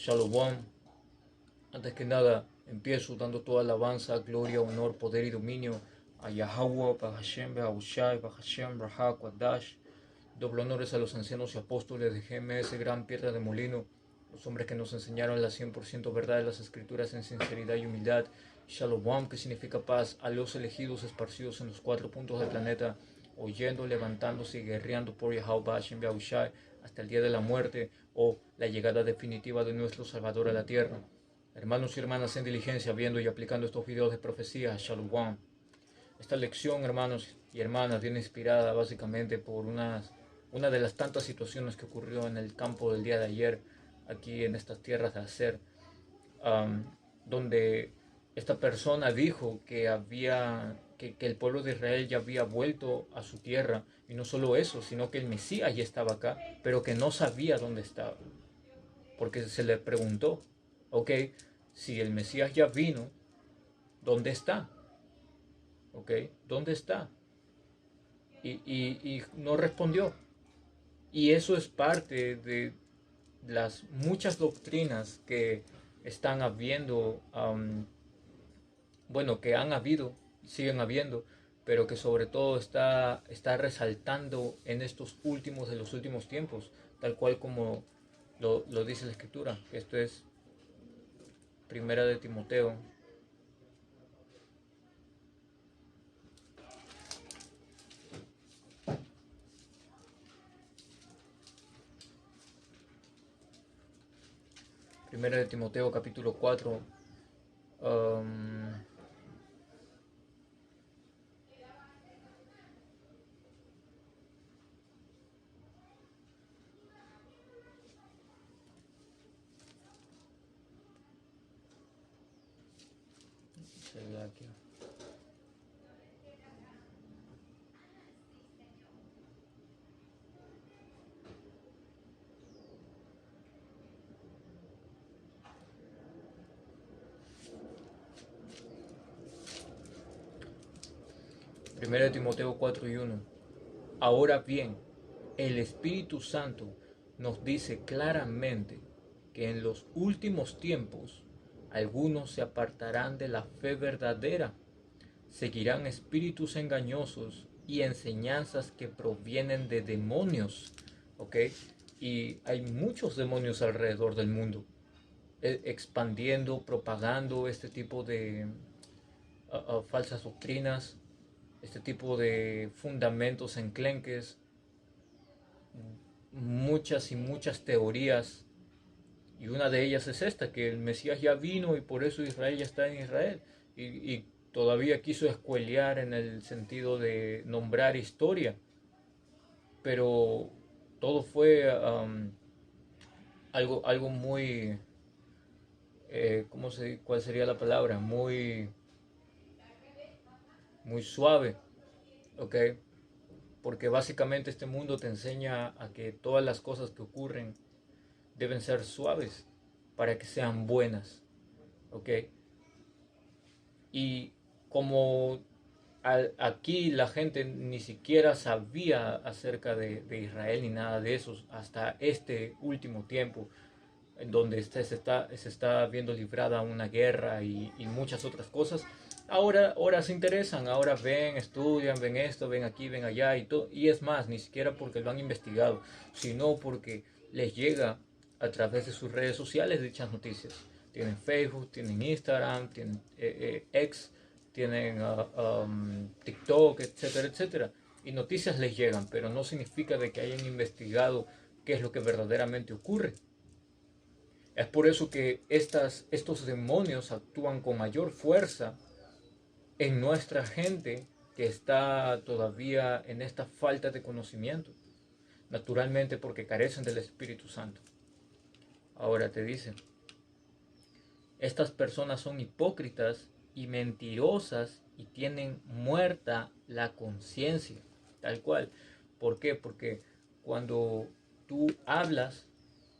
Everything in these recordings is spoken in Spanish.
Shalom. Antes que nada, empiezo dando toda alabanza, gloria, honor, poder y dominio a Yahweh, Bahashem, Behahushai, Bahashem, Rahak, Wadash. Doble honores a los ancianos y apóstoles de GMS, gran piedra de molino, los hombres que nos enseñaron la 100% verdad de las escrituras en sinceridad y humildad. Shalom, que significa paz, a los elegidos esparcidos en los 4 puntos del planeta, oyendo, levantándose y guerreando por Yahweh, Bahashem, Behahushai, hasta el día de la muerte o la llegada definitiva de nuestro Salvador a la tierra. Hermanos y hermanas en diligencia, viendo y aplicando estos videos de profecía, Shalom. Esta lección, hermanos y hermanas, viene inspirada básicamente por una de las tantas situaciones que ocurrió en el campo del día de ayer, aquí en estas tierras de Aser, donde esta persona dijo que el pueblo de Israel ya había vuelto a su tierra, y no solo eso, sino que el Mesías ya estaba acá, pero que no sabía dónde estaba, porque se le preguntó, ok, si el Mesías ya vino, ¿dónde está? ¿Ok? ¿Dónde está? Y no respondió. Y eso es parte de las muchas doctrinas que están habiendo, bueno, que han habido, siguen habiendo, pero que sobre todo está resaltando en estos últimos, de los últimos tiempos, tal cual como lo dice la Escritura. Esto es Primera de Timoteo. Primera de Timoteo capítulo 4. um, sería aquí. Primera de Timoteo 4 y 1. Ahora bien, el Espíritu Santo nos dice claramente que en los últimos tiempos algunos se apartarán de la fe verdadera, seguirán espíritus engañosos y enseñanzas que provienen de demonios. ¿Ok? Y hay muchos demonios alrededor del mundo, expandiendo, propagando este tipo de falsas doctrinas, este tipo de fundamentos enclenques, muchas y muchas teorías, y una de ellas es esta, que el Mesías ya vino y por eso Israel ya está en Israel, y todavía quiso escuelear en el sentido de nombrar historia, pero todo fue algo muy, ¿cuál sería la palabra? Muy suave, ¿ok? Porque básicamente este mundo te enseña a que todas las cosas que ocurren deben ser suaves para que sean buenas, ¿ok? Y como aquí la gente ni siquiera sabía acerca de Israel ni nada de eso hasta este último tiempo, en donde se está viendo librada una guerra y muchas otras cosas. Ahora se interesan, ahora ven, estudian, ven esto, ven aquí, ven allá y todo. Y es más, ni siquiera porque lo han investigado, sino porque les llega a través de sus redes sociales dichas noticias. Tienen Facebook, tienen Instagram, tienen X, tienen TikTok, etcétera, etcétera. Y noticias les llegan, pero no significa de que hayan investigado qué es lo que verdaderamente ocurre. Es por eso que estos demonios actúan con mayor fuerza en nuestra gente que está todavía en esta falta de conocimiento. Naturalmente porque carecen del Espíritu Santo. Ahora te dicen, estas personas son hipócritas y mentirosas y tienen muerta la conciencia. Tal cual. ¿Por qué? Porque cuando tú hablas,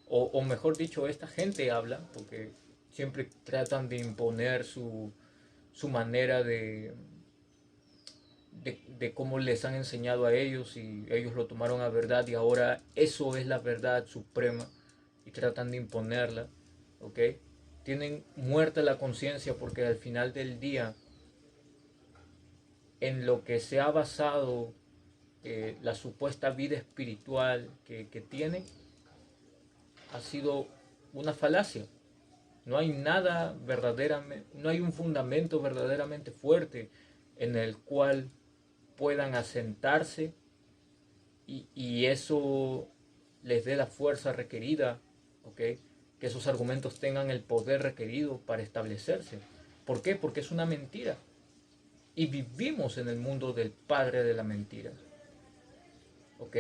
o mejor dicho, esta gente habla, porque siempre tratan de imponer su manera de cómo les han enseñado a ellos y ellos lo tomaron a verdad y ahora eso es la verdad suprema y tratan de imponerla. ¿ok? Tienen muerta la conciencia porque al final del día, en lo que se ha basado la supuesta vida espiritual que tienen, ha sido una falacia. No hay nada verdaderamente, no hay un fundamento verdaderamente fuerte en el cual puedan asentarse y eso les dé la fuerza requerida, ¿ok? Que esos argumentos tengan el poder requerido para establecerse. ¿Por qué? Porque es una mentira. Y vivimos en el mundo del padre de la mentira, ¿ok?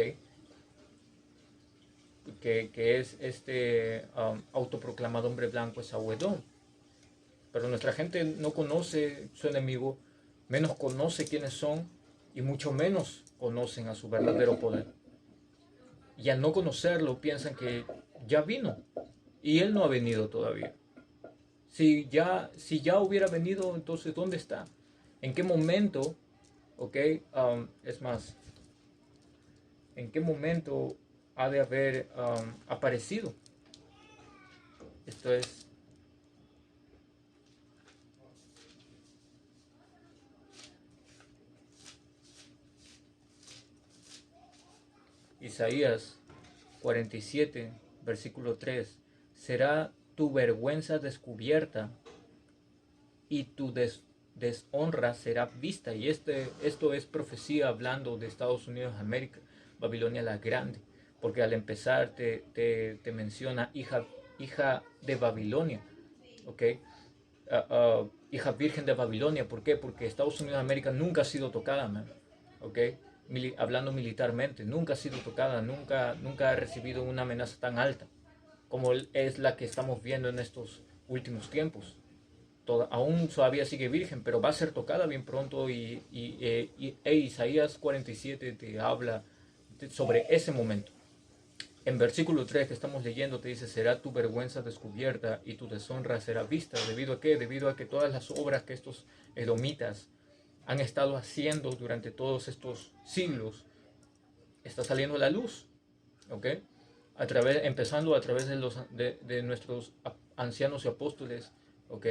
Que es este autoproclamado hombre blanco, es Sabuedón. Pero nuestra gente no conoce su enemigo, menos conoce quiénes son y mucho menos conocen a su verdadero poder. Y al no conocerlo piensan que ya vino y él no ha venido todavía. Si ya hubiera venido, entonces ¿dónde está? ¿En qué momento? ¿Ok? Es más, ¿en qué momento ha de haber aparecido? Esto es Isaías 47, versículo 3. Será tu vergüenza descubierta y tu deshonra será vista. Y esto es profecía hablando de Estados Unidos de América, Babilonia la Grande. Porque al empezar te menciona hija de Babilonia. ¿Ok? Hija virgen de Babilonia. ¿Por qué? Porque Estados Unidos de América nunca ha sido tocada, man. ¿Ok? Hablando militarmente, nunca ha sido tocada, nunca ha recibido una amenaza tan alta como es la que estamos viendo en estos últimos tiempos. Aún todavía sigue virgen, pero va a ser tocada bien pronto y Isaías 47 te habla sobre ese momento. En versículo 3 que estamos leyendo te dice, será tu vergüenza descubierta y tu deshonra será vista. ¿Debido a qué? Debido a que todas las obras que estos edomitas han estado haciendo durante todos estos siglos está saliendo a la luz, ¿ok? Empezando a través de nuestros ancianos y apóstoles, ¿ok?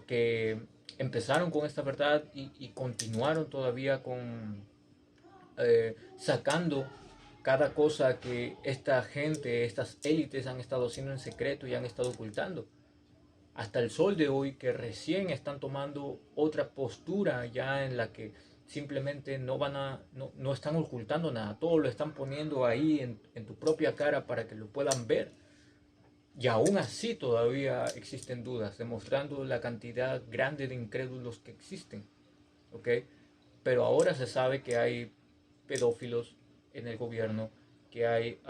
Que empezaron con esta verdad y continuaron todavía con sacando cada cosa que esta gente, estas élites han estado haciendo en secreto y han estado ocultando. Hasta el sol de hoy que recién están tomando otra postura ya en la que simplemente no están ocultando nada, todo lo están poniendo ahí en tu propia cara para que lo puedan ver. Y aún así todavía existen dudas, demostrando la cantidad grande de incrédulos que existen. ¿Ok? Pero ahora se sabe que hay pedófilos en el gobierno, que hay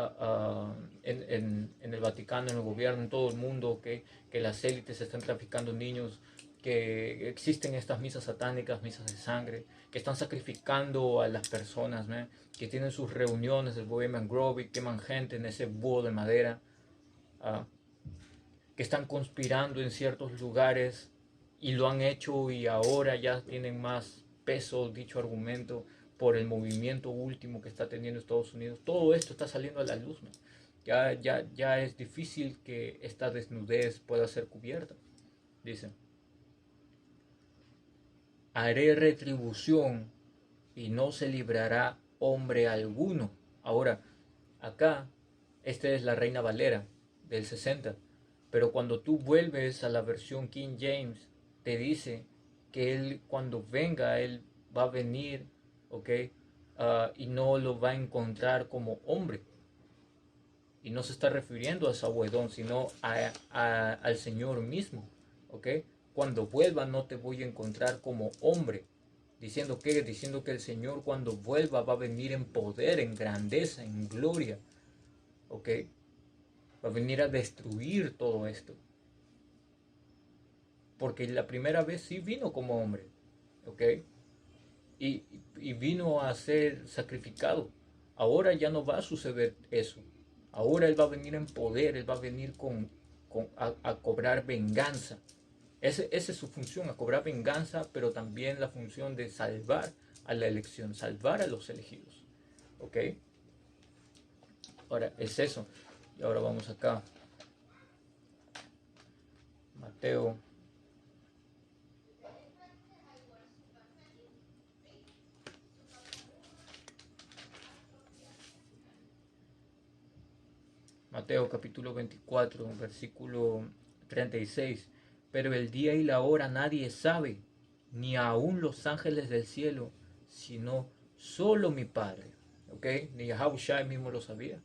en el Vaticano, en el gobierno, en todo el mundo, ¿okay? Que las élites están traficando niños, que existen estas misas satánicas, misas de sangre, que están sacrificando a las personas, ¿no? Que tienen sus reuniones, el Bohemian Grove, y queman gente en ese búho de madera, uh, que están conspirando en ciertos lugares y lo han hecho y ahora ya tienen más peso dicho argumento por el movimiento último que está teniendo Estados Unidos. Todo esto está saliendo a la luz, ¿no? Ya es difícil que esta desnudez pueda ser cubierta. Dice, haré retribución y no se librará hombre alguno. Ahora, acá, esta es la Reina Valera del 60. Pero cuando tú vuelves a la versión King James, te dice que él cuando venga, él va a venir, ¿ok? Y no lo va a encontrar como hombre. Y no se está refiriendo a Sabuedón, sino al Señor mismo, ¿ok? Cuando vuelva no te voy a encontrar como hombre. Diciendo que el Señor cuando vuelva va a venir en poder, en grandeza, en gloria, ¿ok? Va a venir a destruir todo esto. Porque la primera vez sí vino como hombre, ¿ok? Y vino a ser sacrificado. Ahora ya no va a suceder eso. Ahora Él va a venir en poder, Él va a venir a cobrar venganza. Esa es su función, a cobrar venganza, pero también la función de salvar a la elección, salvar a los elegidos. ¿Ok? Ahora, es eso. Y ahora vamos acá. Mateo. Mateo capítulo 24, versículo 36. Pero el día y la hora nadie sabe, ni aun los ángeles del cielo, sino solo mi Padre. ¿Ok? Ni Yahushua mismo lo sabía.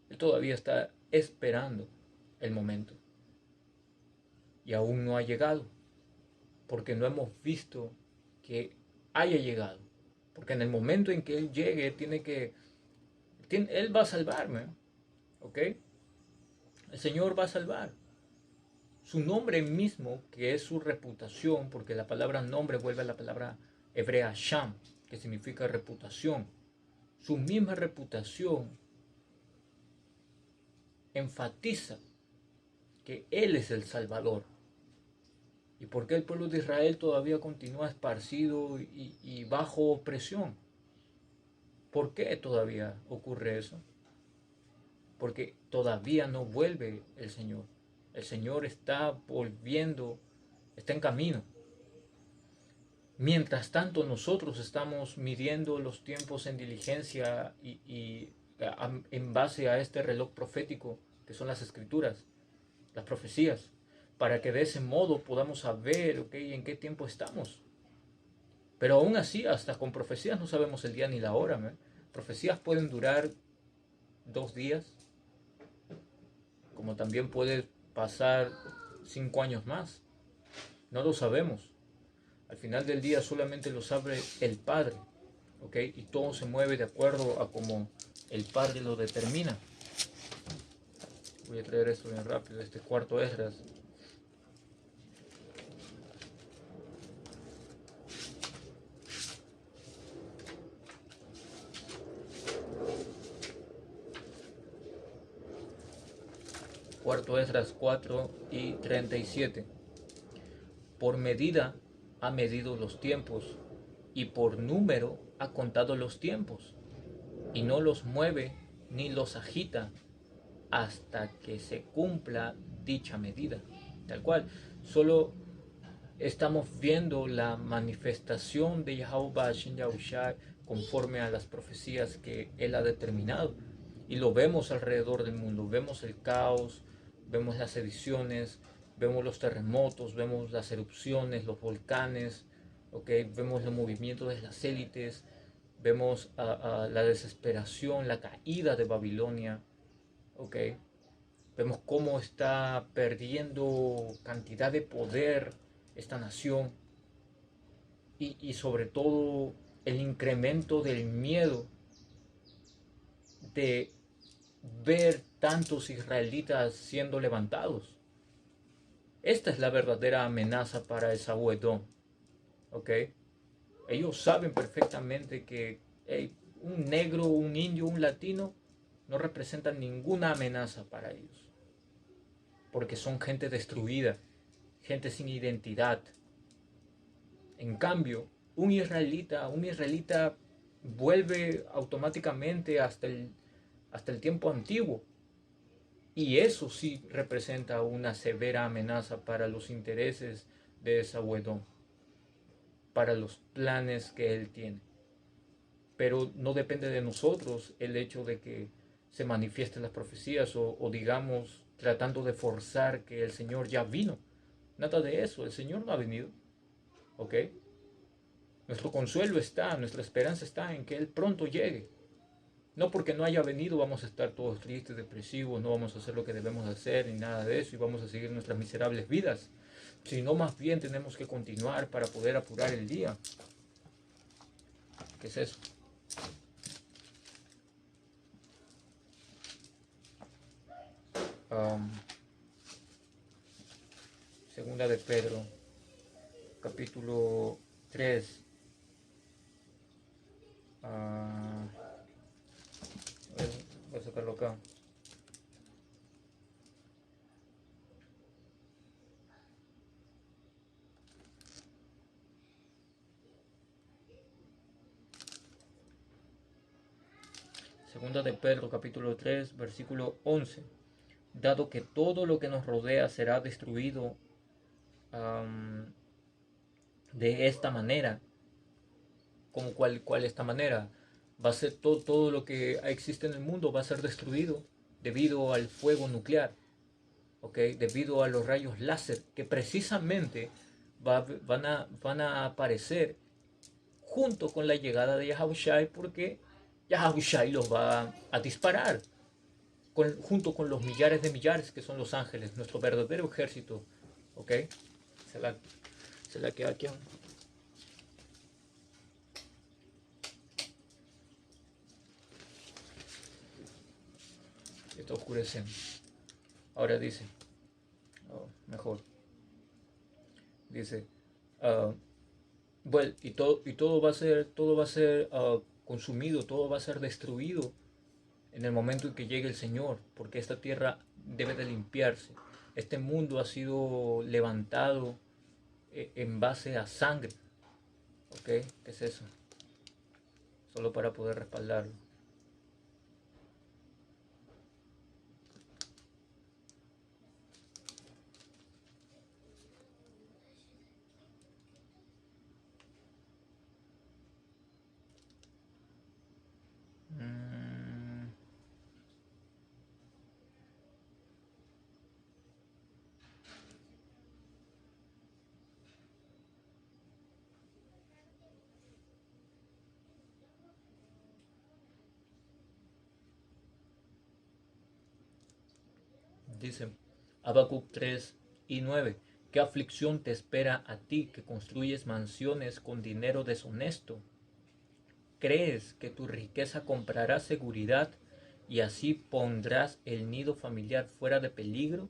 Él todavía está esperando el momento. Y aún no ha llegado. Porque no hemos visto que haya llegado. Porque en el momento en que Él llegue, Él va a salvarme. ¿Ok? El Señor va a salvar. Su nombre mismo, que es su reputación, porque la palabra nombre vuelve a la palabra hebrea sham, que significa reputación. Su misma reputación enfatiza que Él es el Salvador. ¿Y por qué el pueblo de Israel todavía continúa esparcido y bajo opresión? ¿Por qué todavía ocurre eso? Porque todavía no vuelve el Señor. El Señor está volviendo, está en camino. Mientras tanto, nosotros estamos midiendo los tiempos en diligencia en base a este reloj profético que son las escrituras, las profecías, para que de ese modo podamos saber, en qué tiempo estamos. Pero aún así, hasta con profecías no sabemos el día ni la hora. Profecías pueden durar 2 días, como también puede pasar 5 años más. No lo sabemos. Al final del día solamente lo sabe el Padre, ¿ok? Y todo se mueve de acuerdo a como el Padre lo determina. Voy a traer esto bien rápido, este cuarto Esdras. Cuarto Esdras 4:37. Por medida ha medido los tiempos, y por número ha contado los tiempos, y no los mueve ni los agita hasta que se cumpla dicha medida. Tal cual, solo estamos viendo la manifestación de Yahweh Shin Yahushai conforme a las profecías que Él ha determinado. Y lo vemos alrededor del mundo. Vemos el caos, vemos las sediciones, vemos los terremotos, vemos las erupciones, los volcanes, ¿okay? Vemos los movimientos de las élites, vemos la desesperación, la caída de Babilonia, ¿okay? Vemos cómo está perdiendo cantidad de poder esta nación y sobre todo el incremento del miedo de ver tantos israelitas siendo levantados. Esta es la verdadera amenaza para Esaú Edom. ¿Ok? Ellos saben perfectamente que un negro, un indio, un latino no representan ninguna amenaza para ellos. Porque son gente destruida, gente sin identidad. En cambio, un israelita vuelve automáticamente hasta el tiempo antiguo. Y eso sí representa una severa amenaza para los intereses de Esaú Edom, para los planes que él tiene. Pero no depende de nosotros el hecho de que se manifiesten las profecías o digamos tratando de forzar que el Señor ya vino. Nada de eso, el Señor no ha venido. ¿Ok? Nuestro consuelo está, nuestra esperanza está en que Él pronto llegue. No porque no haya venido vamos a estar todos tristes, depresivos, no vamos a hacer lo que debemos hacer ni nada de eso y vamos a seguir nuestras miserables vidas. Sino más bien tenemos que continuar para poder apurar el día. ¿Qué es eso? Segunda de Pedro, capítulo 3. Voy a sacarlo acá. Segunda de Pedro, capítulo 3, versículo 11. dado que todo lo que nos rodea será destruido am, de esta manera. ¿Como cuál esta manera? Va a ser todo lo que existe en el mundo va a ser destruido debido al fuego nuclear, ¿ok? Debido a los rayos láser que precisamente van a aparecer junto con la llegada de Yahushai, porque Yahushai los va a disparar junto con los millares de millares que son los ángeles, nuestro verdadero ejército, ¿ok? Se la, se la queda aquí. Está oscureciendo. Ahora dice, oh, mejor, dice, uh, bueno, todo va a ser consumido, todo va a ser destruido en el momento en que llegue el Señor, porque esta tierra debe de limpiarse. Este mundo ha sido levantado en base a sangre, ¿ok? ¿Qué es eso? Solo para poder respaldarlo. Mm, dice Habacuc 3:9. ¿Qué aflicción te espera a ti que construyes mansiones con dinero deshonesto? ¿Crees que tu riqueza comprará seguridad y así pondrás el nido familiar fuera de peligro?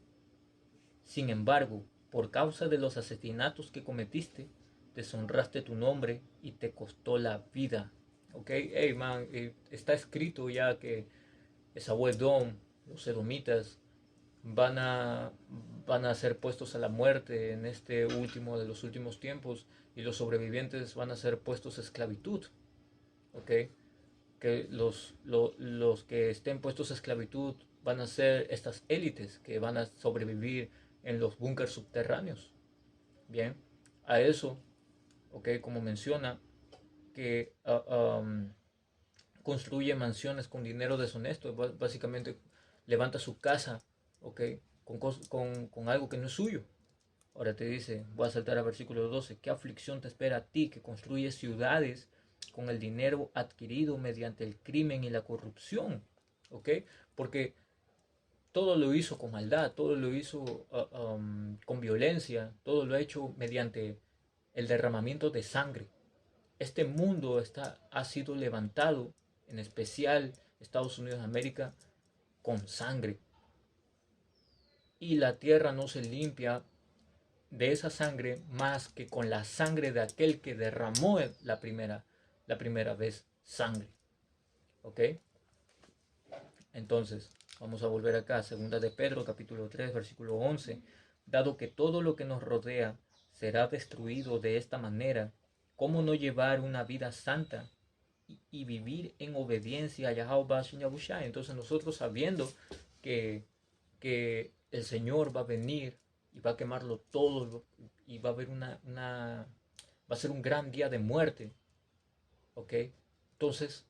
Sin embargo, por causa de los asesinatos que cometiste, deshonraste tu nombre y te costó la vida. ¿Ok? Hey, man, está escrito ya que Esaú Edom, los edomitas, van a, van a ser puestos a la muerte en este último de los últimos tiempos y los sobrevivientes van a ser puestos a esclavitud. ¿Ok? Que los que estén puestos a esclavitud van a ser estas élites que van a sobrevivir en los búnkers subterráneos. Bien, a eso, ok, como menciona, que construye mansiones con dinero deshonesto, básicamente levanta su casa, ok, con algo que no es suyo. Ahora te dice, voy a saltar al versículo 12, ¿qué aflicción te espera a ti que construyes ciudades con el dinero adquirido mediante el crimen y la corrupción? ¿Ok? Porque todo lo hizo con maldad, todo lo hizo con violencia, todo lo ha hecho mediante el derramamiento de sangre. Este mundo ha sido levantado, en especial Estados Unidos de América, con sangre. Y la tierra no se limpia de esa sangre más que con la sangre de aquel que derramó la primera vez sangre. ¿Ok? Entonces, vamos a volver acá, segunda de Pedro, capítulo 3 versículo 11. Dado que todo lo que nos rodea será destruido de esta manera, ¿cómo no llevar una vida santa y vivir en obediencia a Yahweh Yahushua? Entonces nosotros sabiendo que, que el Señor va a venir y va a quemarlo todo y va a haber va a ser un gran día de muerte, ¿ok? Entonces,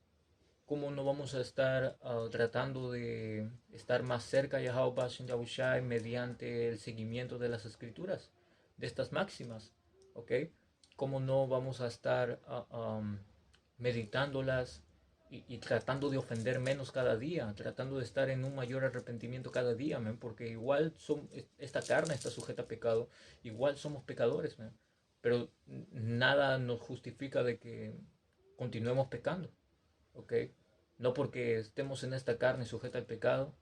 ¿cómo no vamos a estar tratando de estar más cerca a Yahweh Yahushua mediante el seguimiento de las escrituras, de estas máximas? ¿Ok? ¿Cómo no vamos a estar meditándolas y tratando de ofender menos cada día, tratando de estar en un mayor arrepentimiento cada día, man? Porque igual esta carne está sujeta a pecado, igual somos pecadores, man. Pero nada nos justifica de que continuemos pecando, ¿ok? No porque estemos en esta carne sujeta al pecado,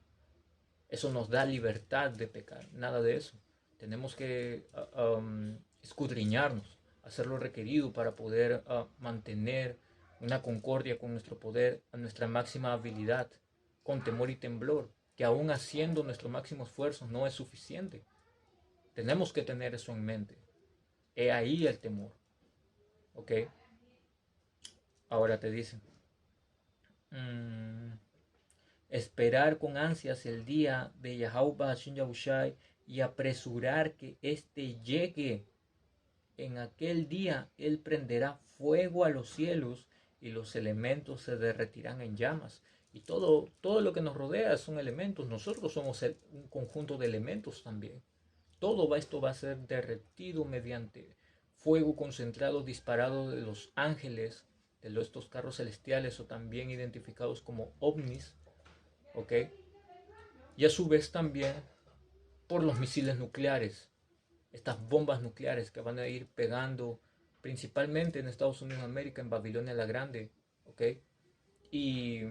eso nos da libertad de pecar, nada de eso. Tenemos que escudriñarnos, hacer lo requerido para poder mantener una concordia con nuestro poder a nuestra máxima habilidad, con temor y temblor, que aún haciendo nuestro máximo esfuerzo no es suficiente. Tenemos que tener eso en mente. He ahí el temor, ¿ok? Ahora te dicen, esperar con ansias el día de Yahweh Hashem Yahushai y apresurar que éste llegue. En aquel día Él prenderá fuego a los cielos y los elementos se derretirán en llamas. Y todo lo que nos rodea son elementos. Nosotros somos un conjunto de elementos también. Todo esto va a ser derretido mediante fuego concentrado disparado de los ángeles, de estos carros celestiales o también identificados como ovnis, ¿ok? Y a su vez también por los misiles nucleares, estas bombas nucleares que van a ir pegando principalmente en Estados Unidos de América, en Babilonia la Grande, ¿ok? Y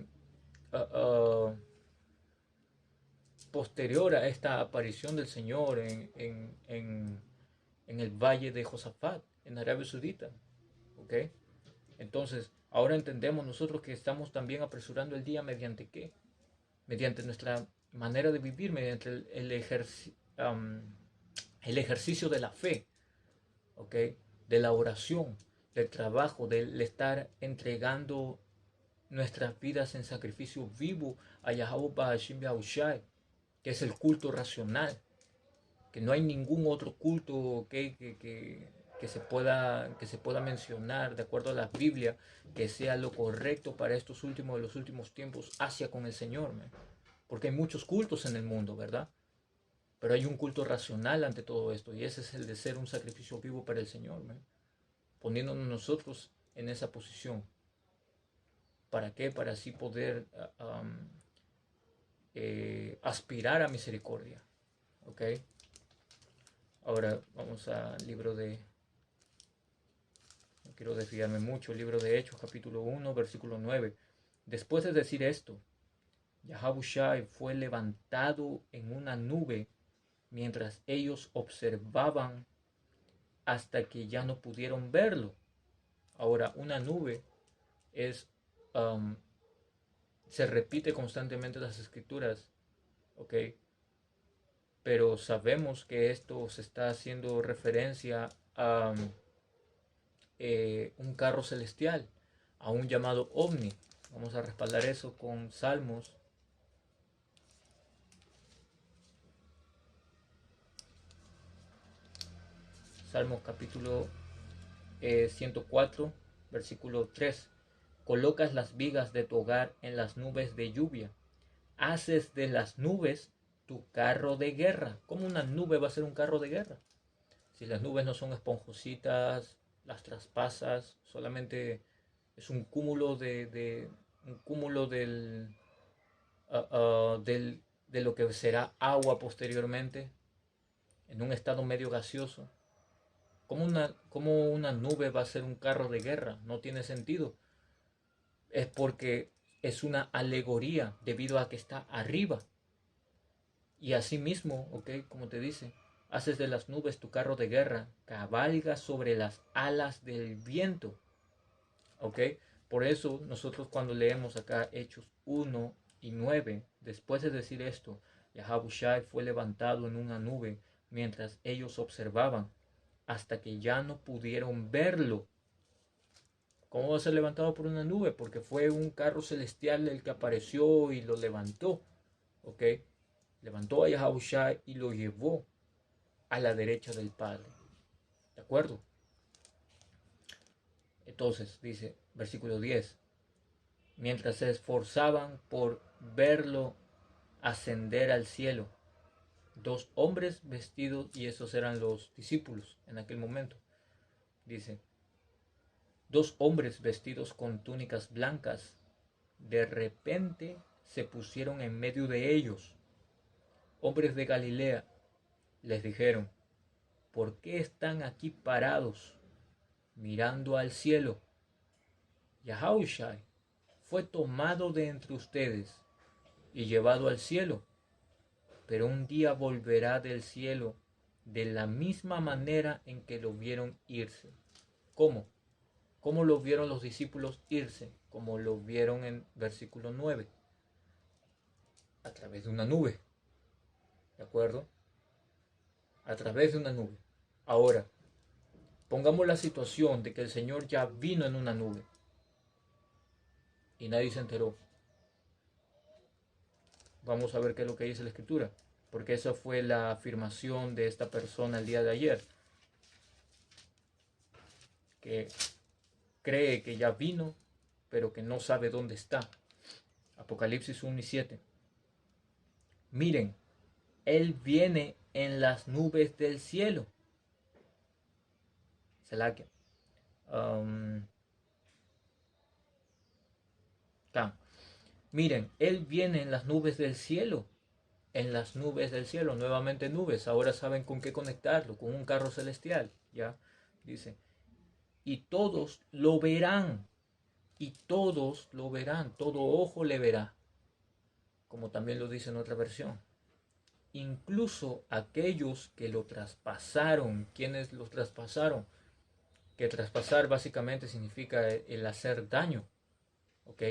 posterior a esta aparición del Señor en el valle de Josafat, en Arabia Saudita, ¿ok? Entonces, ahora entendemos nosotros que estamos también apresurando el día mediante qué? Mediante nuestra manera de vivir, mediante el ejercicio de la fe, ¿ok? De la oración, del trabajo, del estar entregando nuestras vidas en sacrificio vivo a Yahweh Bahashim Yahushai, que es el culto racional, que no hay ningún otro culto que se pueda mencionar de acuerdo a la Biblia que sea lo correcto para estos últimos de los últimos tiempos hacia con el Señor, ¿me? Porque hay muchos cultos en el mundo, ¿verdad? Pero hay un culto racional ante todo esto y ese es el de ser un sacrificio vivo para el Señor, ¿me? Poniéndonos nosotros en esa posición. ¿Para qué? Para así poder aspirar a misericordia, ¿ok? Ahora vamos al libro de, no quiero desviarme mucho, el libro de Hechos, capítulo 1, versículo 9. Después de decir esto, Yahushai fue levantado en una nube mientras ellos observaban hasta que ya no pudieron verlo. Ahora, una nube es, se repite constantemente en las escrituras, ¿ok? Pero sabemos que esto se está haciendo referencia a un carro celestial, a un llamado ovni. Vamos a respaldar eso con Salmos. Salmos capítulo 104, versículo 3. Colocas las vigas de tu hogar en las nubes de lluvia. Haces de las nubes tu carro de guerra. ¿Cómo una nube va a ser un carro de guerra? Si las nubes no son esponjositas, las traspasas, solamente es un cúmulo un cúmulo de lo que será agua posteriormente, en un estado medio gaseoso. ¿Cómo una nube va a ser un carro de guerra? No tiene sentido. Es porque es una alegoría debido a que está arriba. Y asimismo, ¿ok? Como te dice, haces de las nubes tu carro de guerra, cabalgas sobre las alas del viento, ¿ok? Por eso nosotros cuando leemos acá Hechos 1 y 9, después de decir esto, Yahushai fue levantado en una nube mientras ellos observaban, hasta que ya no pudieron verlo. ¿Cómo va a ser levantado por una nube? Porque fue un carro celestial el que apareció y lo levantó, ¿ok? Levantó a Yahushai y lo llevó a la derecha del Padre. ¿De acuerdo? Entonces, dice, versículo 10, mientras se esforzaban por verlo ascender al cielo, dos hombres vestidos, y esos eran los discípulos en aquel momento, dice, dos hombres vestidos con túnicas blancas, de repente se pusieron en medio de ellos. Hombres de Galilea, les dijeron, ¿por qué están aquí parados mirando al cielo? Yahushai fue tomado de entre ustedes y llevado al cielo, pero un día volverá del cielo de la misma manera en que lo vieron irse. ¿Cómo? ¿Cómo lo vieron los discípulos irse? Como lo vieron en versículo 9, a través de una nube. ¿De acuerdo? A través de una nube. Ahora, pongamos la situación de que el Señor ya vino en una nube y nadie se enteró. Vamos a ver qué es lo que dice la escritura, porque esa fue la afirmación de esta persona el día de ayer, que cree que ya vino, pero que no sabe dónde está. Apocalipsis 1 y 7. Miren, Él viene en las nubes del cielo. Salakia. Miren, Él viene en las nubes del cielo. En las nubes del cielo, nuevamente nubes. Ahora saben con qué conectarlo, con un carro celestial. Ya, dice. Y todos lo verán. Y todos lo verán. Todo ojo le verá. Como también lo dice en otra versión. Incluso aquellos que lo traspasaron. ¿Quiénes los traspasaron? Que traspasar básicamente significa el hacer daño. ¿Ok?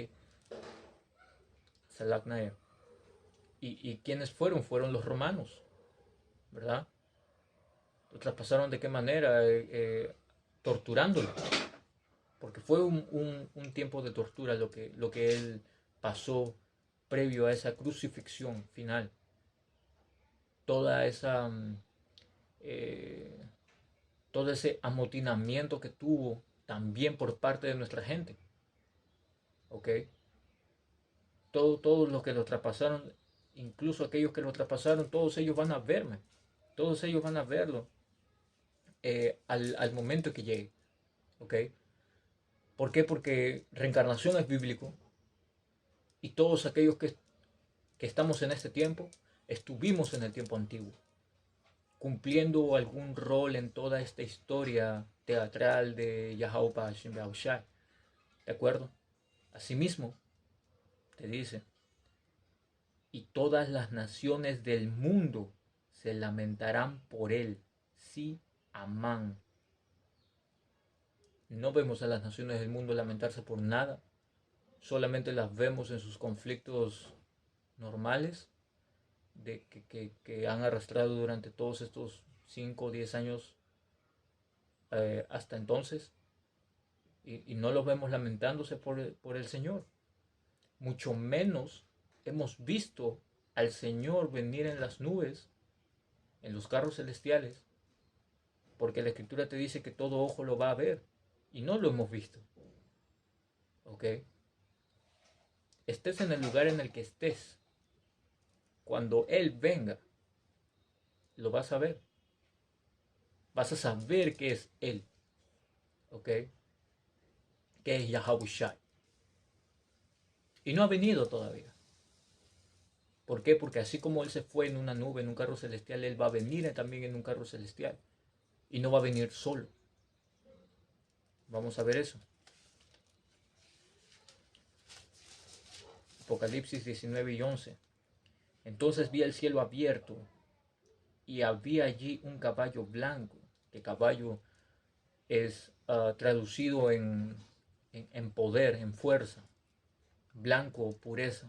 Salaknaya. ¿Y quiénes fueron? Fueron los romanos, ¿verdad? Lo traspasaron de qué manera? Torturándolo. Porque fue un tiempo de tortura lo que él pasó previo a esa crucifixión final. Toda esa... todo ese amotinamiento que tuvo también por parte de nuestra gente. ¿Ok? Todos los que lo traspasaron, incluso aquellos que lo traspasaron, todos ellos van a verme. Todos ellos van a verlo al momento que llegue. ¿Ok? ¿Por qué? Porque reencarnación es bíblico y todos aquellos que estamos en este tiempo, estuvimos en el tiempo antiguo, cumpliendo algún rol en toda esta historia teatral de Yahweh Hashem Yahushai. ¿De acuerdo? Asimismo, te dice, y todas las naciones del mundo se lamentarán por él. Sí, amán. No vemos a las naciones del mundo lamentarse por nada. Solamente las vemos en sus conflictos normales que han arrastrado durante todos estos 5 o 10 años hasta entonces. Y no los vemos lamentándose por el Señor. Mucho menos hemos visto al Señor venir en las nubes, en los carros celestiales, porque la Escritura te dice que todo ojo lo va a ver. Y no lo hemos visto. ¿Ok? Estés en el lugar en el que estés, cuando Él venga, lo vas a ver. Vas a saber que es Él. ¿Ok? Que es Yahushai. Y no ha venido todavía. ¿Por qué? Porque así como Él se fue en una nube, en un carro celestial, Él va a venir también en un carro celestial. Y no va a venir solo. Vamos a ver eso. Apocalipsis 19 y 11. Entonces vi el cielo abierto y había allí un caballo blanco, que caballo es traducido en poder, en fuerza, blanco, pureza.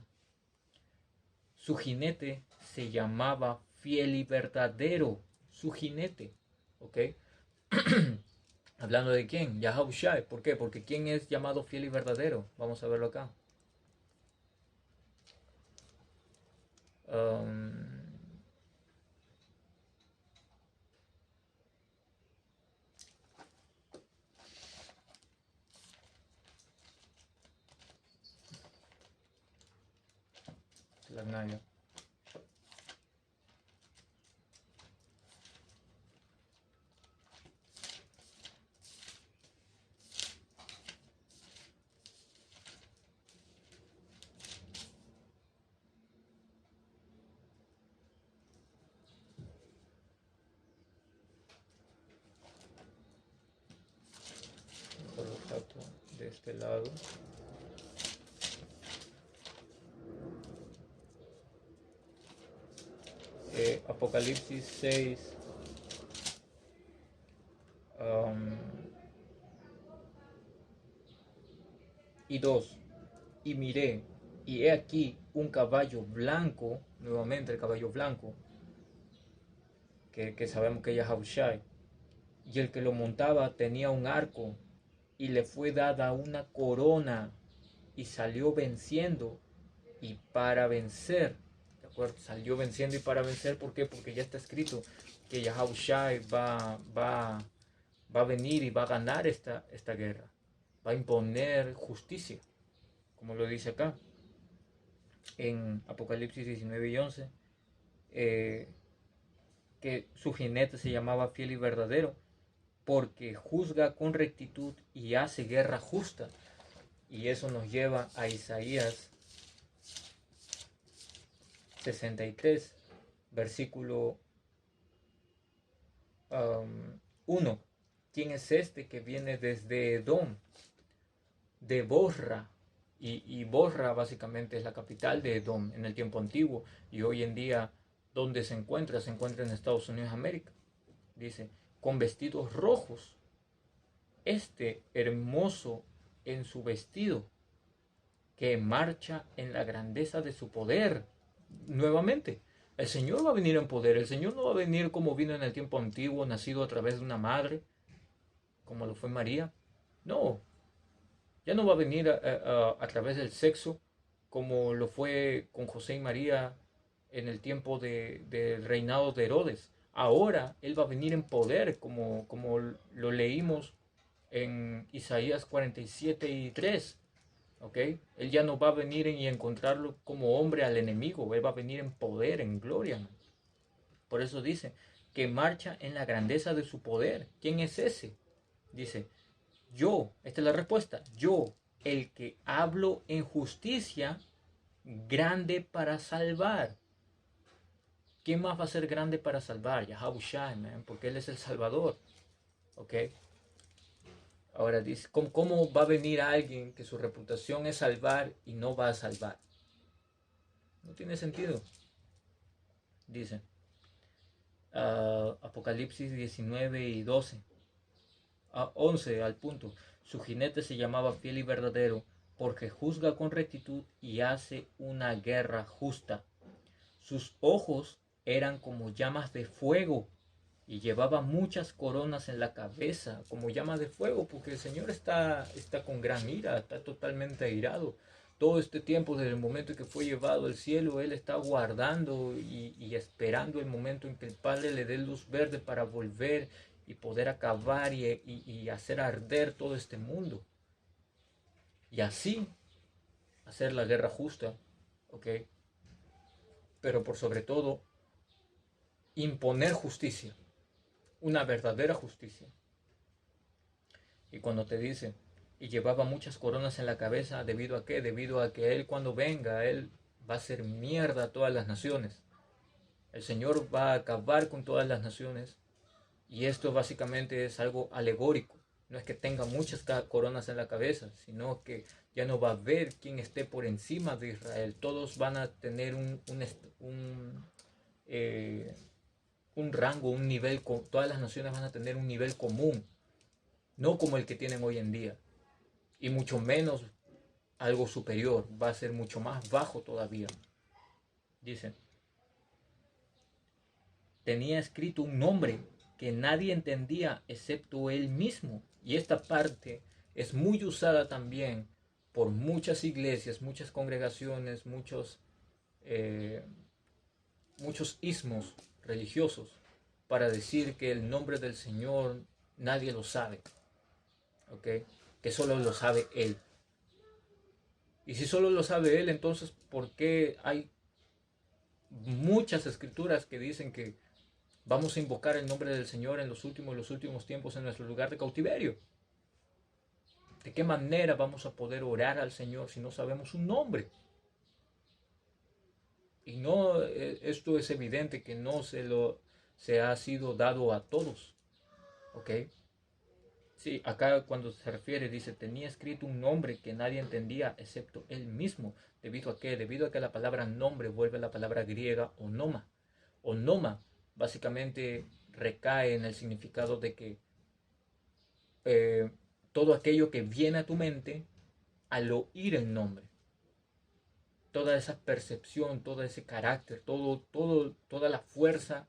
Su jinete se llamaba Fiel y Verdadero, su jinete, ¿ok? Hablando de quién, Yahushai. ¿Por qué? Porque ¿quién es llamado Fiel y Verdadero? Vamos a verlo acá. La Naya. De este lado. Apocalipsis 6 y 2. Y miré, y he aquí un caballo blanco, nuevamente el caballo blanco, que sabemos que es Yahushai, y el que lo montaba tenía un arco, y le fue dada una corona, y salió venciendo, y para vencer, salió venciendo y para vencer. ¿Por qué? Porque ya está escrito que Yahushua va a venir y va a ganar esta guerra. Va a imponer justicia, como lo dice acá en Apocalipsis 19 y 11, que su jinete se llamaba fiel y verdadero, porque juzga con rectitud y hace guerra justa. Y eso nos lleva a Isaías 63, versículo 1. ¿Quién es este que viene desde Edom, de Bosra? Y Bosra básicamente es la capital de Edom en el tiempo antiguo, y hoy en día, ¿dónde se encuentra? Se encuentra en Estados Unidos de América. Dice, con vestidos rojos, este hermoso en su vestido, que marcha en la grandeza de su poder. Nuevamente, el Señor va a venir en poder. El Señor no va a venir como vino en el tiempo antiguo, nacido a través de una madre, como lo fue María. No, ya no va a venir a través del sexo, como lo fue con José y María en el tiempo del reinado de Herodes. Ahora Él va a venir en poder, como lo leímos en Isaías 47 y 3. ¿Ok? Él ya no va a venir y encontrarlo como hombre al enemigo. Él va a venir en poder, en gloria, ¿no? Por eso dice que marcha en la grandeza de su poder. ¿Quién es ese? Dice, yo, esta es la respuesta, yo, el que hablo en justicia, grande para salvar. ¿Quién más va a ser grande para salvar? Yahushua, man, porque Él es el Salvador. ¿Ok? Ahora dice, ¿cómo va a venir alguien que su reputación es salvar y no va a salvar? No tiene sentido. Dice, Apocalipsis 19 y 12. 11 al punto. Su jinete se llamaba fiel y verdadero, porque juzga con rectitud y hace una guerra justa. Sus ojos eran como llamas de fuego, y llevaba muchas coronas en la cabeza, como llamas de fuego, porque el Señor está con gran ira, está totalmente airado. Todo este tiempo, desde el momento en que fue llevado al cielo, Él está guardando y esperando el momento en que el Padre le dé luz verde para volver y poder acabar y hacer arder todo este mundo. Y así hacer la guerra justa, ¿ok? Pero por sobre todo, imponer justicia, una verdadera justicia. Y cuando te dice, y llevaba muchas coronas en la cabeza, ¿debido a qué? Debido a que Él cuando venga, Él va a hacer mierda a todas las naciones. El Señor va a acabar con todas las naciones. Y esto básicamente es algo alegórico. No es que tenga muchas coronas en la cabeza, sino que ya no va a haber quien esté por encima de Israel. Todos van a tener un rango, un nivel, todas las naciones van a tener un nivel común, no como el que tienen hoy en día, y mucho menos algo superior, va a ser mucho más bajo todavía. Dice, tenía escrito un nombre que nadie entendía excepto él mismo. Y esta parte es muy usada también por muchas iglesias, muchas congregaciones, muchos ismos religiosos para decir que el nombre del Señor nadie lo sabe, ¿ok? Que solo lo sabe Él. Y si solo lo sabe Él, entonces ¿por qué hay muchas escrituras que dicen que vamos a invocar el nombre del Señor en los últimos tiempos en nuestro lugar de cautiverio? ¿De qué manera vamos a poder orar al Señor si no sabemos su nombre? Y no, esto es evidente que no se ha sido dado a todos. ¿Ok? Sí, acá cuando se refiere, dice, tenía escrito un nombre que nadie entendía excepto él mismo. ¿Debido a qué? Debido a que la palabra nombre vuelve a la palabra griega onoma. Onoma básicamente recae en el significado de que todo aquello que viene a tu mente al oír el nombre. Toda esa percepción, todo ese carácter, toda la fuerza,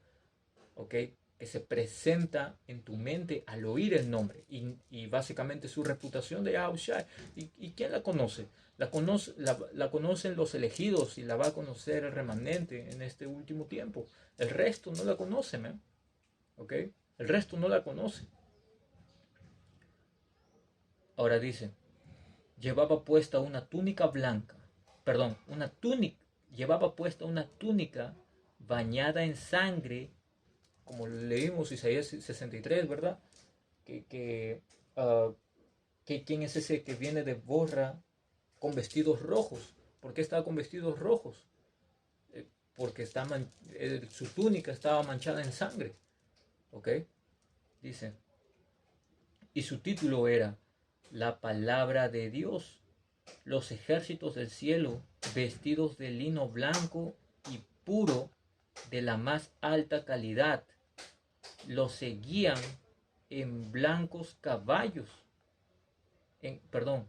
¿ok? Que se presenta en tu mente al oír el nombre y básicamente su reputación de Yahushua. ¿Y quién la conoce? La conocen los elegidos y la va a conocer el remanente en este último tiempo. El resto no la conoce, man. ¿Ok? El resto no la conoce. Ahora dice, llevaba puesta una túnica blanca, perdón, llevaba puesta una túnica bañada en sangre, como leímos Isaías 63, ¿verdad? Ah, que quién es ese que viene de Borra con vestidos rojos. ¿Por qué estaba con vestidos rojos? Porque su túnica estaba manchada en sangre. ¿Ok? Dice, y su título era La palabra de Dios. Los ejércitos del cielo, vestidos de lino blanco y puro, de la más alta calidad, los seguían en blancos caballos, perdón,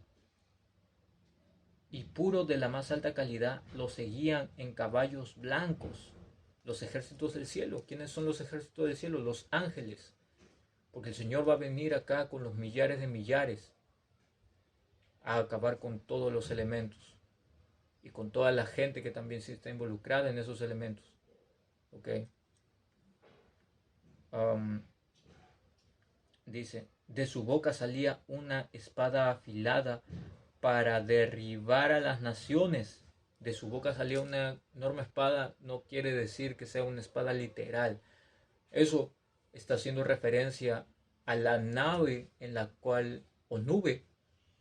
y puro de la más alta calidad, los seguían en caballos blancos. Los ejércitos del cielo. ¿Quiénes son los ejércitos del cielo? Los ángeles. Porque el Señor va a venir acá con los millares de millares a acabar con todos los elementos y con toda la gente que también sí está involucrada en esos elementos. ¿Ok? Dice, de su boca salía una espada afilada para derribar a las naciones. De su boca salía una enorme espada, no quiere decir que sea una espada literal. Eso está haciendo referencia a la nave en la cual, o nube,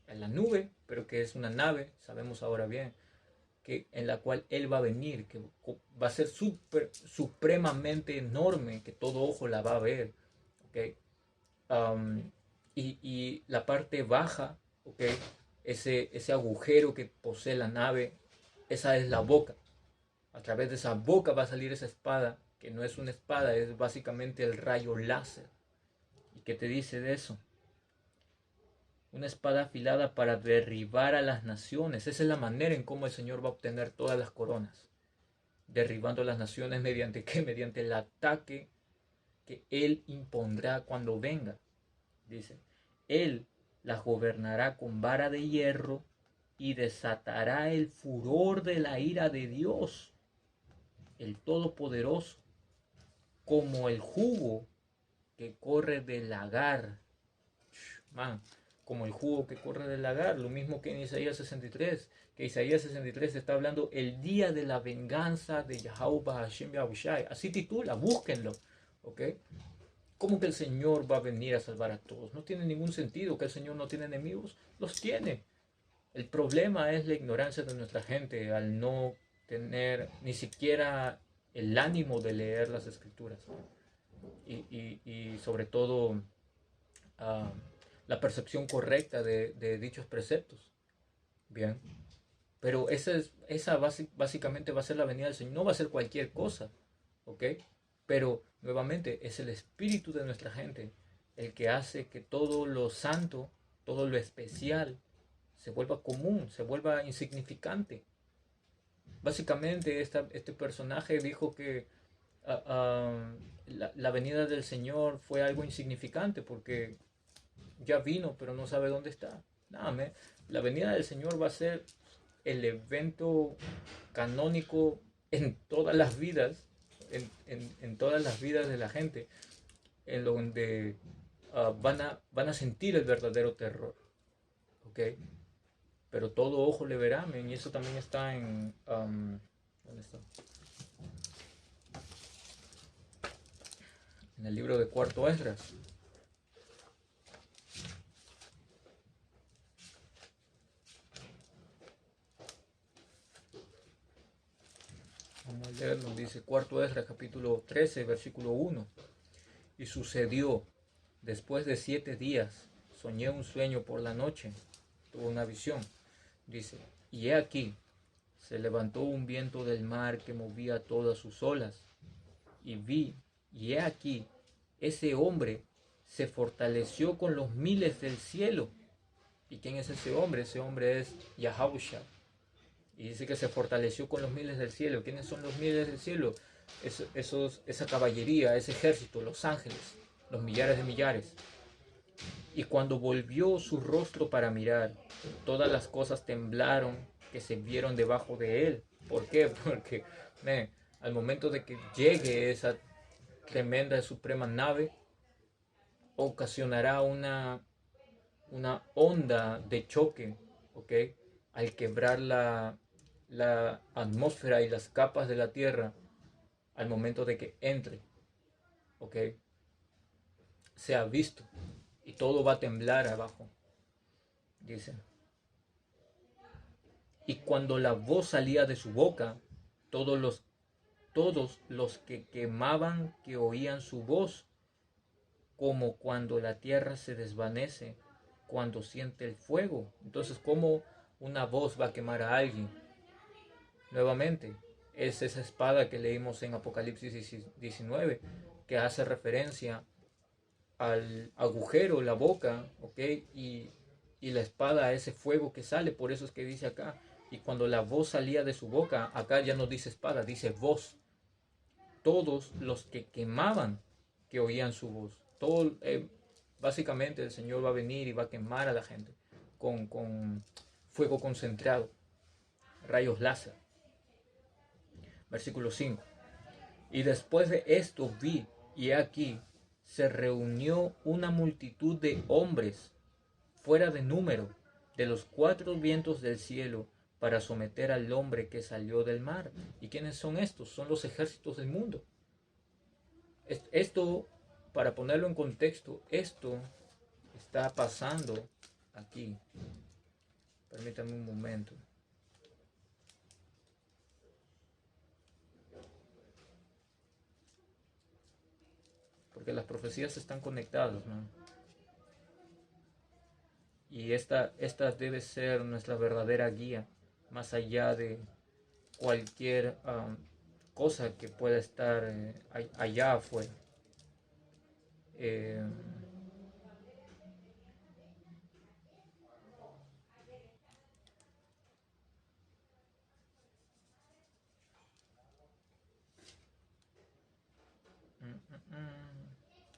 en la nube, pero que es una nave, sabemos ahora bien, que en la cual Él va a venir, que va a ser supremamente enorme, que todo ojo la va a ver. ¿Okay? Y la parte baja, ¿okay? Ese agujero que posee la nave, esa es la boca. A través de esa boca va a salir esa espada, que no es una espada, es básicamente el rayo láser. ¿Y qué te dice de eso? Una espada afilada para derribar a las naciones. Esa es la manera en cómo el Señor va a obtener todas las coronas. Derribando a las naciones mediante ¿qué? Mediante el ataque que Él impondrá cuando venga. Dice, Él las gobernará con vara de hierro y desatará el furor de la ira de Dios, el Todopoderoso, como el jugo que corre del lagar. Man, como el jugo que corre del lagar, lo mismo que en Isaías 63, que Isaías 63 está hablando el día de la venganza de Yahweh Hashem Yahushai. Así titula, búsquenlo, ¿ok? ¿Cómo que el Señor va a venir a salvar a todos? No tiene ningún sentido que el Señor no tiene enemigos. Los tiene. El problema es la ignorancia de nuestra gente al no tener ni siquiera el ánimo de leer las escrituras. Y sobre todo uh, la percepción correcta de dichos preceptos. Bien. Pero esa básicamente va a ser la venida del Señor. No va a ser cualquier cosa. ¿Ok? Pero nuevamente es el espíritu de nuestra gente el que hace que todo lo santo, todo lo especial, se vuelva común, se vuelva insignificante. Básicamente este personaje dijo que la venida del Señor fue algo insignificante porque ya vino, pero no sabe dónde está. Nada, la venida del Señor va a ser el evento canónico en todas las vidas, en todas las vidas de la gente, en donde van a sentir el verdadero terror. ¿Ok? Pero todo ojo le verá, y eso también está en... ¿dónde está? En el libro de Cuarto Esdras. Vamos a leerlo, dice Cuarto Esdras, capítulo 13, versículo 1. Y sucedió, después de 7 días, soñé un sueño por la noche, tuve una visión. Dice, y he aquí, se levantó un viento del mar que movía todas sus olas. Y vi, y he aquí, ese hombre se fortaleció con los miles del cielo. ¿Y quién es ese hombre? Ese hombre es Yahushua. Y dice que se fortaleció con los miles del cielo. ¿Quiénes son los miles del cielo? Esa caballería, ese ejército, los ángeles, los millares de millares. Y cuando volvió su rostro para mirar, todas las cosas temblaron que se vieron debajo de él. ¿Por qué? Porque al momento de que llegue esa tremenda y suprema nave, ocasionará una onda de choque, ¿ok? Al quebrar la atmósfera y las capas de la Tierra, al momento de que entre, ¿ok? Se ha visto y todo va a temblar abajo, dice. Y cuando la voz salía de su boca, todos los, todos los que quemaban que oían su voz, como cuando la tierra se desvanece, cuando siente el fuego. Entonces, ¿cómo una voz va a quemar a alguien? Nuevamente, es esa espada que leímos en Apocalipsis 19, que hace referencia al agujero, la boca, ¿ok? Y la espada a ese fuego que sale, por eso es que dice acá, y cuando la voz salía de su boca, acá ya no dice espada, dice voz. Todos los que quemaban que oían su voz. Todo, básicamente el Señor va a venir y va a quemar a la gente con fuego concentrado, rayos láser. Versículo 5. Y después de esto vi, y aquí se reunió una multitud de hombres fuera de número de los cuatro vientos del cielo para someter al hombre que salió del mar. ¿Y quiénes son estos? Son los ejércitos del mundo. Esto, para ponerlo en contexto, esto está pasando aquí. Permítanme un momento. Porque las profecías están conectadas, ¿no? Y esta debe ser nuestra verdadera guía, más allá de cualquier cosa que pueda estar allá afuera. Eh,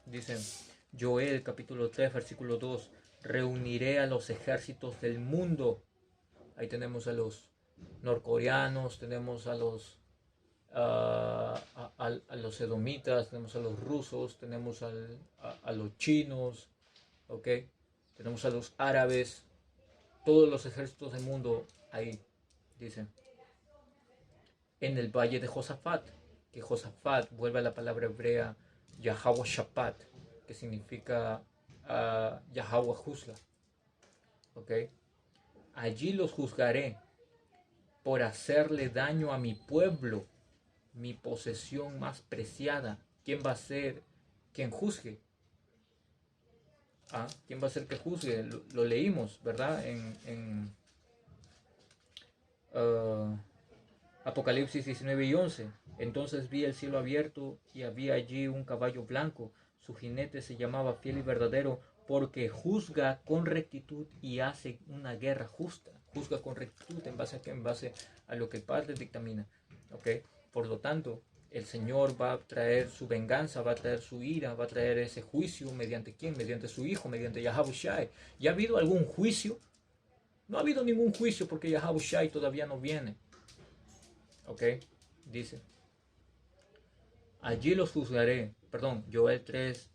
Dice Joel capítulo 3 versículo 2, reuniré a los ejércitos del mundo. Ahí tenemos a los norcoreanos, tenemos a los edomitas, tenemos a los rusos, tenemos a los chinos, ¿ok? Tenemos a los árabes, todos los ejércitos del mundo ahí, dice. En el valle de Josafat, que Josafat vuelve a la palabra hebrea Yahweh Shapat, que significa Yahweh juzga, ¿ok? Allí los juzgaré por hacerle daño a mi pueblo, mi posesión más preciada. ¿Quién va a ser quien juzgue? ¿Quién va a ser que juzgue? Lo leímos, ¿verdad? En Apocalipsis 19 y 11. Entonces vi el cielo abierto y había allí un caballo blanco. Su jinete se llamaba Fiel y Verdadero, porque juzga con rectitud y hace una guerra justa. Juzga con rectitud, ¿en base a qué? En base a lo que el Padre dictamina. ¿Ok? Por lo tanto, el Señor va a traer su venganza, va a traer su ira, va a traer ese juicio. ¿Mediante quién? Mediante su Hijo, mediante Yahabushai. ¿Ya ha habido algún juicio? No ha habido ningún juicio porque Yahabushai todavía no viene. ¿Ok? Dice, allí los juzgaré, perdón, Joel 3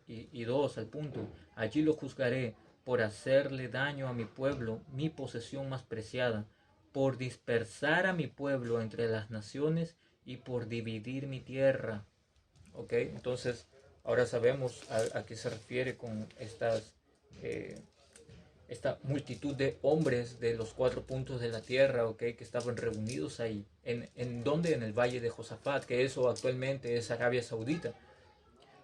y 2 al punto, allí los juzgaré por hacerle daño a mi pueblo, mi posesión más preciada, por dispersar a mi pueblo entre las naciones y por dividir mi tierra. ¿Ok? Entonces, ahora sabemos a qué se refiere con esta multitud de hombres de los cuatro puntos de la tierra, ¿okay? Que estaban reunidos ahí. ¿En dónde? En el valle de Josafat, que eso actualmente es Arabia Saudita.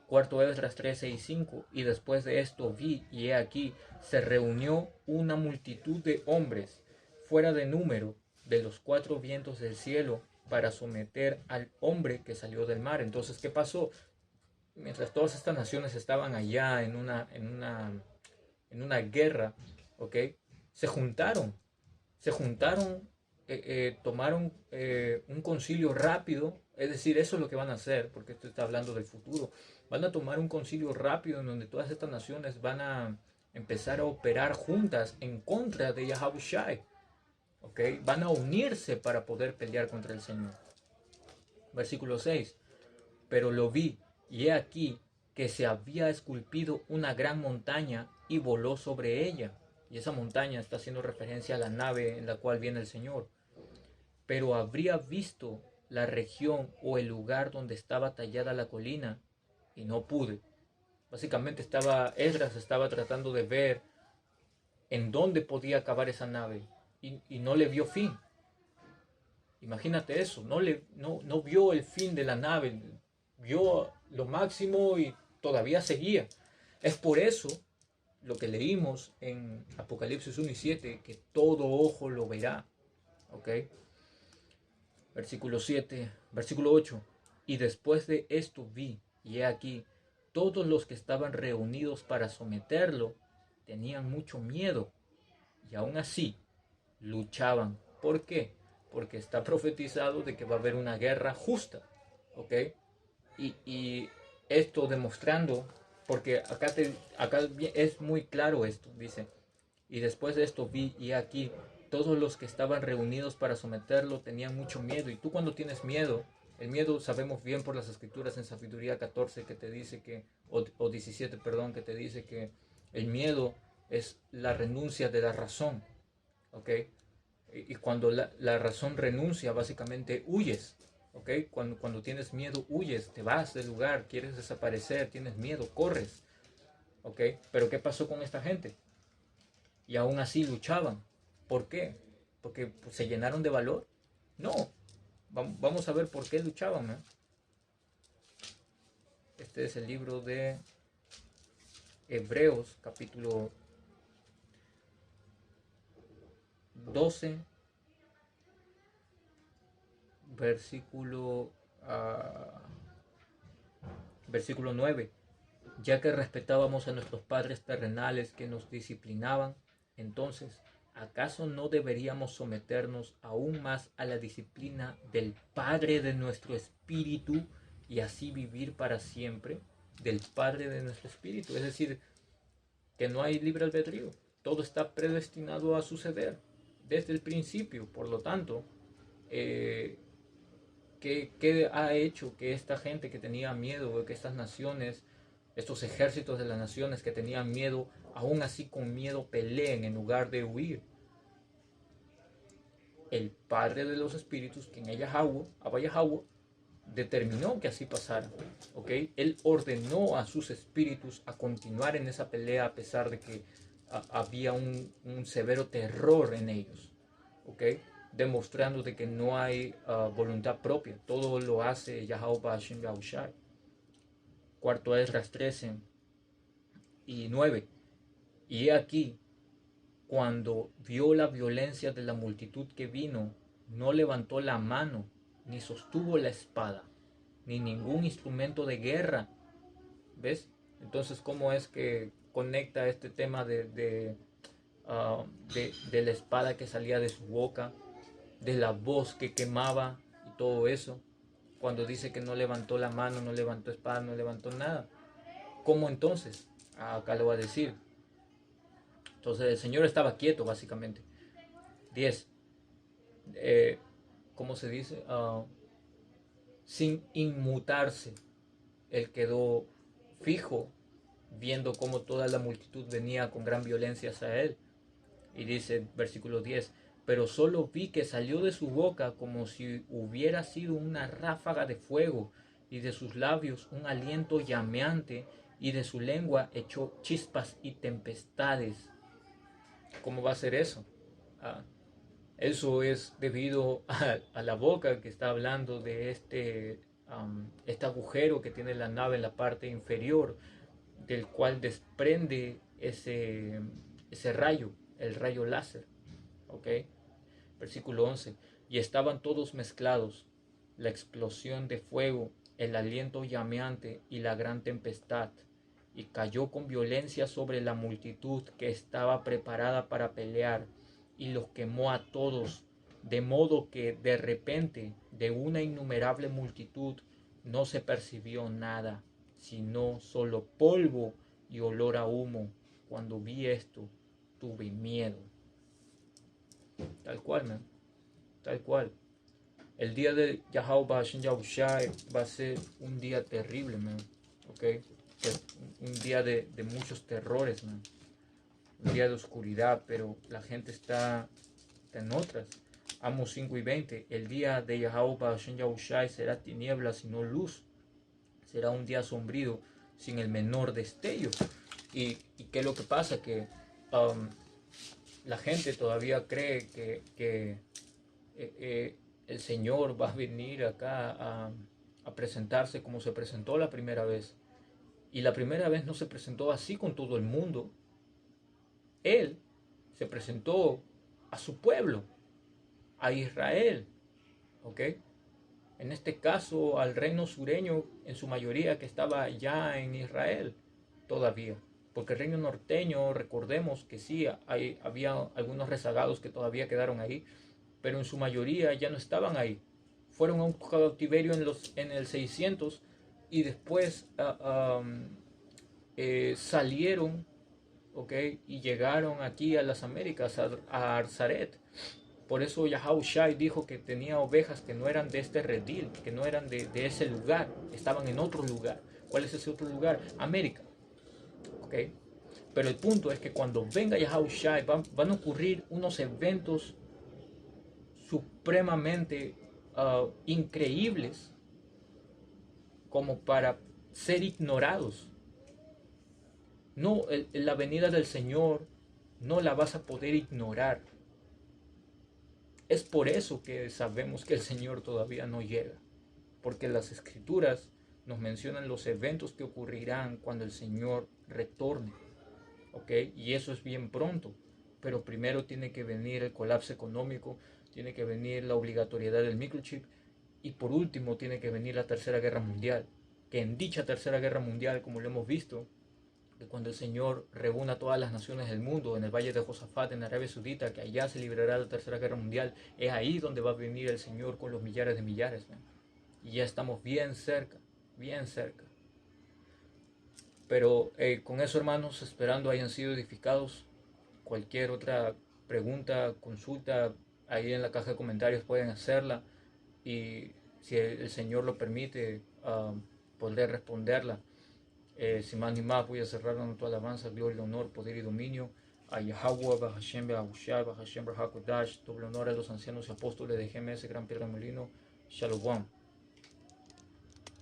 Cuarto Esdras 13 y 5. Y después de esto vi, y he aquí, se reunió una multitud de hombres, fuera de número, de los cuatro vientos del cielo, para someter al hombre que salió del mar. Entonces, ¿qué pasó? Mientras todas estas naciones estaban allá en una guerra, ¿ok? Se juntaron, tomaron un concilio rápido, Es decir, eso es lo que van a hacer, porque esto está hablando del futuro. Van a tomar un concilio rápido en donde todas estas naciones van a empezar a operar juntas en contra de Yahushua. ¿Ok? Van a unirse para poder pelear contra el Señor. Versículo 6. Pero lo vi, y he aquí que se había esculpido una gran montaña y voló sobre ella. Y esa montaña está haciendo referencia a la nave en la cual viene el Señor. Pero habría visto la región o el lugar donde estaba tallada la colina y no pude. Básicamente Esdras estaba tratando de ver en dónde podía acabar esa nave y no le vio fin. Imagínate eso, no vio el fin de la nave, vio lo máximo y todavía seguía. Es por eso lo que leímos en Apocalipsis 1 y 7, que todo ojo lo verá. ¿Ok? Versículo 7, versículo 8. Y después de esto vi, y he aquí, todos los que estaban reunidos para someterlo tenían mucho miedo y aún así luchaban. ¿Por qué? Porque está profetizado de que va a haber una guerra justa. ¿Ok? Y esto demostrando, porque acá es muy claro esto, dice, y después de esto vi y aquí todos los que estaban reunidos para someterlo tenían mucho miedo. Y tú cuando tienes miedo, el miedo sabemos bien por las escrituras en Sabiduría 14 que te dice que, o 17, perdón, que te dice que el miedo es la renuncia de la razón. ¿Ok? Y cuando la razón renuncia, básicamente huyes. ¿Ok? Cuando tienes miedo, huyes, te vas del lugar, quieres desaparecer, tienes miedo, corres. ¿Ok? Pero ¿qué pasó con esta gente? Y aún así luchaban. ¿Por qué? Porque pues, se llenaron de valor. No. Vamos a ver por qué luchaban. Este es el libro de Hebreos, capítulo 12, versículo, versículo 9. Ya que respetábamos a nuestros padres terrenales que nos disciplinaban, entonces, ¿acaso no deberíamos someternos aún más a la disciplina del Padre de nuestro espíritu y así vivir para siempre? Del Padre de nuestro espíritu. Es decir, que no hay libre albedrío. Todo está predestinado a suceder desde el principio. Por lo tanto, ¿qué ha hecho que esta gente que tenía miedo, que estas naciones, estos ejércitos de las naciones que tenían miedo, aún así con miedo peleen en lugar de huir? El Padre de los Espíritus, quien es Yahweh, Abba Yahweh, determinó que así pasara. ¿Ok? Él ordenó a sus espíritus a continuar en esa pelea a pesar de que había un severo terror en ellos. ¿Ok? Demostrando de que no hay voluntad propia. Todo lo hace Yahweh Hashem Yahushai. Cuarto Esdras 13 y 9. Y he aquí, cuando vio la violencia de la multitud que vino, no levantó la mano, ni sostuvo la espada, ni ningún instrumento de guerra. ¿Ves? Entonces, ¿cómo es que conecta este tema de la espada que salía de su boca, de la voz que quemaba y todo eso? Cuando dice que no levantó la mano, no levantó espada, no levantó nada. ¿Cómo entonces? Acá lo va a decir. Entonces el Señor estaba quieto, básicamente. 10. ¿Cómo se dice? Sin inmutarse. Él quedó fijo, viendo cómo toda la multitud venía con gran violencia hacia él. Y dice, versículo 10, pero solo vi que salió de su boca como si hubiera sido una ráfaga de fuego, y de sus labios un aliento llameante, y de su lengua echó chispas y tempestades. ¿Cómo va a ser eso? Ah, Eso es debido a la boca que está hablando de este agujero que tiene la nave en la parte inferior, del cual desprende ese rayo, el rayo láser. ¿Ok? Versículo 11. Y estaban todos mezclados, la explosión de fuego, el aliento llameante y la gran tempestad, y cayó con violencia sobre la multitud que estaba preparada para pelear, y los quemó a todos de modo que de repente de una innumerable multitud no se percibió nada, sino solo polvo y olor a humo. Cuando vi esto, tuve miedo. Tal cual, man. Tal cual. El día de Yahweh Hashem Yahushai va a ser un día terrible, man. ¿Ok? Un día de muchos terrores, man. Un día de oscuridad, pero la gente está en otras. Amos 5:20. El día de Yahweh Hashem Yahushai será tinieblas y no luz. Será un día sombrío sin el menor destello. ¿Y qué es lo que pasa? Que la gente todavía cree que el Señor va a venir acá a presentarse como se presentó la primera vez. Y la primera vez no se presentó así con todo el mundo. Él se presentó a su pueblo, a Israel, ¿ok? En este caso al reino sureño en su mayoría que estaba ya en Israel todavía. Porque el reino norteño, recordemos que sí, había algunos rezagados que todavía quedaron ahí, pero en su mayoría ya no estaban ahí. Fueron a un cautiverio en el 600 y después salieron, ¿okay? Y llegaron aquí a las Américas, a Arzaret. Por eso Yahushai dijo que tenía ovejas que no eran de este redil, que no eran de ese lugar, estaban en otro lugar. ¿Cuál es ese otro lugar? América. ¿Okay? Pero el punto es que cuando venga Yahushai van a ocurrir unos eventos supremamente increíbles como para ser ignorados. No, la venida del Señor no la vas a poder ignorar. Es por eso que sabemos que el Señor todavía no llega, porque las Escrituras nos mencionan los eventos que ocurrirán cuando el Señor retorne, ¿ok? Y eso es bien pronto, pero primero tiene que venir el colapso económico, tiene que venir la obligatoriedad del microchip y por último tiene que venir la Tercera Guerra Mundial, que en dicha Tercera Guerra Mundial, como lo hemos visto, que cuando el Señor reúna a todas las naciones del mundo en el Valle de Josafat, en Arabia Saudita, que allá se librará la Tercera Guerra Mundial, es ahí donde va a venir el Señor con los millares de millares, man. Y ya estamos bien cerca, bien cerca. Pero con eso, hermanos, esperando hayan sido edificados. Cualquier otra pregunta, consulta, ahí en la caja de comentarios pueden hacerla. Y si el Señor lo permite, podré responderla. Sin más ni más, voy a cerrar dando tu alabanza, gloria, honor, poder y dominio a Yahweh, Bahashem, Bahushai, Bahashem, Bahakodash, doble honor a los ancianos y apóstoles de GMS, Gran Piedra Molino, Shalom.